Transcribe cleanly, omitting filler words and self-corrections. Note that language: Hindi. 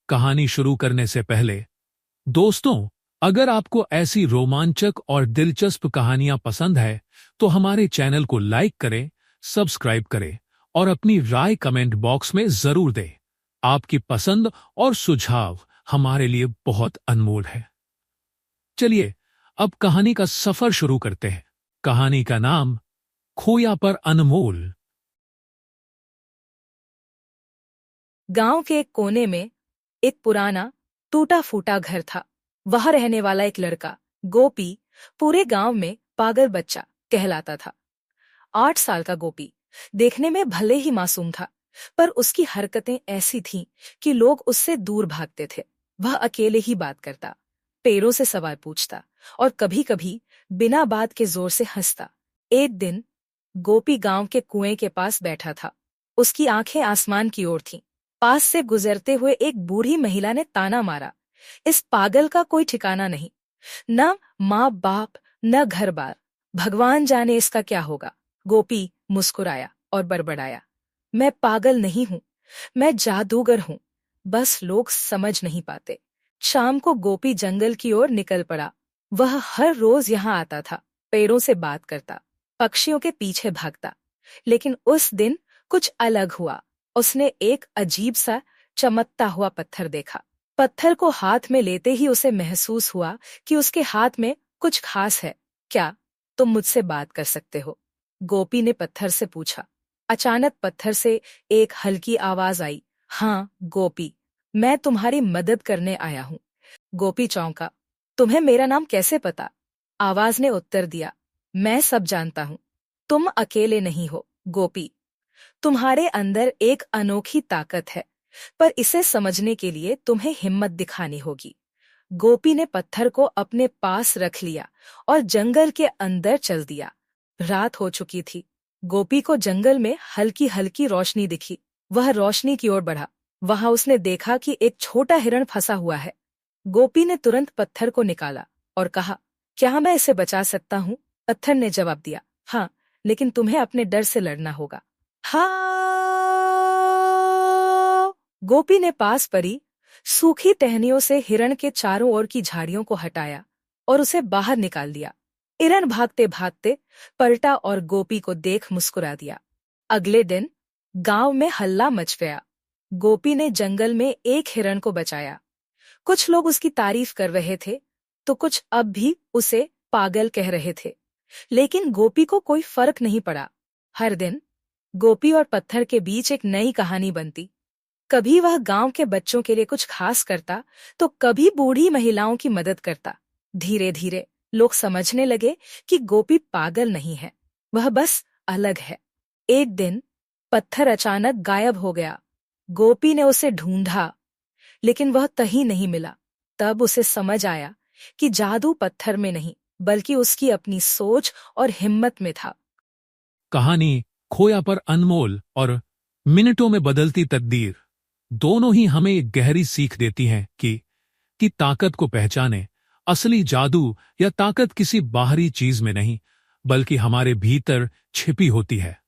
कहानी शुरू करने से पहले दोस्तों, अगर आपको ऐसी रोमांचक और दिलचस्प कहानियां पसंद है तो हमारे चैनल को लाइक करें, सब्सक्राइब करें और अपनी राय कमेंट बॉक्स में जरूर दें। आपकी पसंद और सुझाव हमारे लिए बहुत अनमोल है। चलिए अब कहानी का सफर शुरू करते हैं। कहानी का नाम खोया पर अनमोल। गांव के एक कोने में एक पुराना टूटा फूटा घर था। वहां रहने वाला एक लड़का गोपी पूरे गांव में पागल बच्चा कहलाता था। 8 साल का गोपी देखने में भले ही मासूम था, पर उसकी हरकतें ऐसी थीं कि लोग उससे दूर भागते थे। वह अकेले ही बात करता, पैरों से सवाल पूछता और कभी-कभी बिना बात के जोर से हंसता। एक दिन गोपी गांव के कुएं के पास बैठा था। उसकी आंखें आसमान की ओर थीं। पास से गुजरते हुए एक बूढ़ी महिला ने ताना मारा, इस पागल का कोई ठिकाना नहीं, न माँ बाप न घर बार, भगवान जाने इसका क्या होगा। गोपी मुस्कुराया और बड़बड़ाया, मैं पागल नहीं हूं, मैं जादूगर हूं, बस लोग समझ नहीं पाते। शाम को गोपी जंगल की ओर निकल पड़ा। वह हर रोज यहाँ आता था, पैरों से बात करता, पक्षियों के पीछे भागता। लेकिन उस दिन कुछ अलग हुआ। उसने एक अजीब सा चमकता हुआ पत्थर देखा। पत्थर को हाथ में लेते ही उसे महसूस हुआ कि उसके हाथ में कुछ खास है। क्या तुम मुझसे बात कर सकते हो? गोपी ने पत्थर से पूछा। अचानक पत्थर से एक हल्की आवाज आई, हाँ गोपी, मैं तुम्हारी मदद करने आया हूँ। गोपी चौंका, तुम्हें मेरा नाम कैसे पता? आवाज ने उत्तर दिया, मैं सब जानता हूँ, तुम अकेले नहीं हो गोपी, तुम्हारे अंदर एक अनोखी ताकत है, पर इसे समझने के लिए तुम्हें हिम्मत दिखानी होगी। गोपी ने पत्थर को अपने पास रख लिया और जंगल के अंदर चल दिया। रात हो चुकी थी। गोपी को जंगल में हल्की हल्की रोशनी दिखी। वह रोशनी की ओर बढ़ा। वहां उसने देखा कि एक छोटा हिरण फंसा हुआ है। गोपी ने तुरंत पत्थर को निकाला और कहा, क्या मैं इसे बचा सकता हूँ? पत्थर ने जवाब दिया, हाँ, लेकिन तुम्हें अपने डर से लड़ना होगा। हाँ। गोपी ने पास पड़ी सूखी टहनियों से हिरण के चारों ओर की झाड़ियों को हटाया और उसे बाहर निकाल दिया। हिरण भागते भागते पलटा और गोपी को देख मुस्कुरा दिया। अगले दिन गांव में हल्ला मच गया। गोपी ने जंगल में एक हिरण को बचाया। कुछ लोग उसकी तारीफ कर रहे थे तो कुछ अब भी उसे पागल कह रहे थे, लेकिन गोपी को कोई फर्क नहीं पड़ा। हर दिन गोपी और पत्थर के बीच एक नई कहानी बनती। कभी वह गांव के बच्चों के लिए कुछ खास करता तो कभी बूढ़ी महिलाओं की मदद करता। धीरे धीरे लोग समझने लगे कि गोपी पागल नहीं है, वह बस अलग है। एक दिन पत्थर अचानक गायब हो गया। गोपी ने उसे ढूंढा, लेकिन वह कहीं नहीं मिला। तब उसे समझ आया कि जादू पत्थर में नहीं, बल्कि उसकी अपनी सोच और हिम्मत में था। कहानी खोया पर अनमोल और मिनटों में बदलती तकदीर दोनों ही हमें एक गहरी सीख देती हैं कि ताकत को पहचाने। असली जादू या ताकत किसी बाहरी चीज में नहीं, बल्कि हमारे भीतर छिपी होती है।